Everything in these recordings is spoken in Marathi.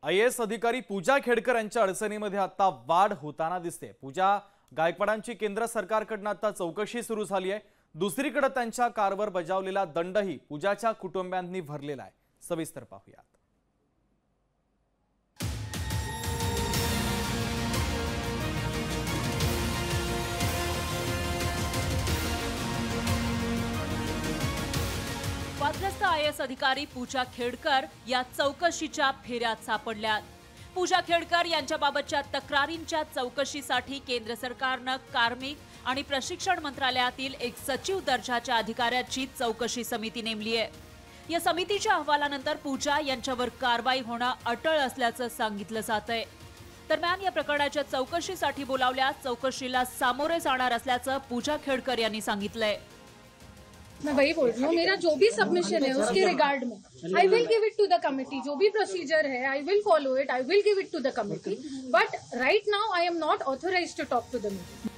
IAS अधिकारी पूजा खेडकर यांच्या अडचणीमध्ये आता वाढ होताना दिसते। पूजा गायकवाडांची केंद्र सरकारकडून आता चौकशी सुरू झाली आहे। दुसरीकडे त्यांच्या कारवर बजावलेला दंडही पूजाच्या कुटुंबियांनी भरलेला आहे। सविस्तर पाहूया। वादग्रस्त IAS अधिकारी पूजा खेडकर या चौकशीच्या फेऱ्यात सापडल्यात। पूजा खेडकर यांच्याबाबतच्या तक्रारींच्या चौकशीसाठी केंद्र सरकारने कार्मिक आणि प्रशिक्षण मंत्रालयातील एक सचिव दर्जाच्या अधिकाऱ्याची चौकशी समिती नेमली आहे। या समितीच्या अहवालानंतर पूजा यांच्यावर कारवाई होणं अटळ असल्याचं सांगितलं जातंय। दरम्यान या प्रकरणाच्या चौकशीसाठी बोलावल्या चौकशीला सामोरे जाणार असल्याचं पूजा खेडकर यांनी सांगितलंय। मैं वही बोल रही हूँ, मेरा जो भी सबमिशन है उसके रिगार्ड में I will give it to the committee. जो भी प्रोसीजर है I will follow it, I will give it to the committee, but right now I am not authorized to talk to the meeting.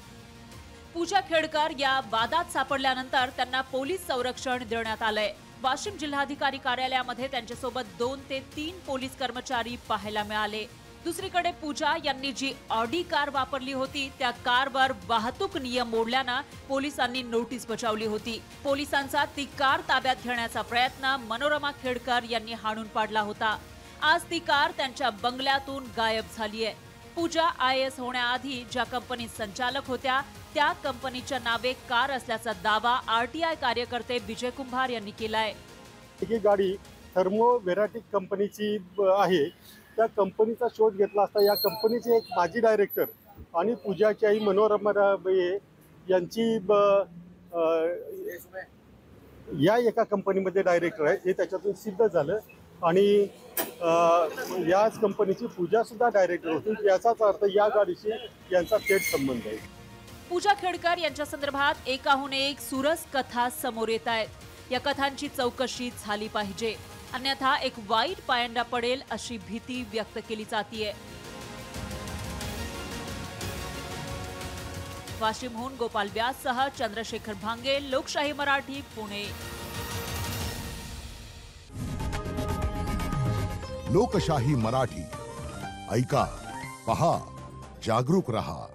Puja Khedkar या वादात सापडल्यानंतर त्यांना पोलीस संरक्षण देण्यात आलंय। वाशिम जिल्हाधिकारी कार्यालयामध्ये त्यांच्यासोबत 2 ते 3 पोलीस कर्मचारी पाहायला मिळाले। दुसरीकडे पूजा यांनी जी ऑडी कार वापरली होती त्या कारवर वाहतूक नियम मोडल्याने पोलिसांनी नोटीस बजावली होती। पोलिसांचा ती कार ताब्यात घेण्याचा प्रयत्न मनोरमा खेडकर यांनी हाणून पाडला होता। आज ती कार त्यांच्या बंगल्यातून गायब झाली आहे। पूजा IAS होण्याआधी ज्या कंपनीत संचालक होत्या त्या कंपनीच्या नावे कार असल्याचा दावा RTI कार्यकर्ते विजय कुंभार यांनी केलाय। ही गाडी थर्मो व्हेराटिक कंपनीची आहे। त्या कंपनीचा शोध घेतला असता या कंपनीचे एक माजी डायरेक्टर आणि पूजाची आई मनोरमा यांची या एका कंपनीमध्ये डायरेक्टर आहे हे त्याच्यातून सिद्ध झालं आणि याच कंपनीची पूजा सुद्धा डायरेक्टर होती। याचाच अर्थ या गाडीशी यांचा थेट संबंध आहे। पूजा खेडकर यांच्या संदर्भात एकाहून एक सुरस कथा समोर येत आहेत। या कथांची चौकशी झाली पाहिजे, अन्यथा एक वाईट पायंडा पडेल अशी भीती व्यक्त केली जातीये। वाशिमहून गोपाल व्याससह चंद्रशेखर भांगे, लोकशाही मराठी, पुणे। लोकशाही मराठी ऐका, पहा, जागरूक रहा।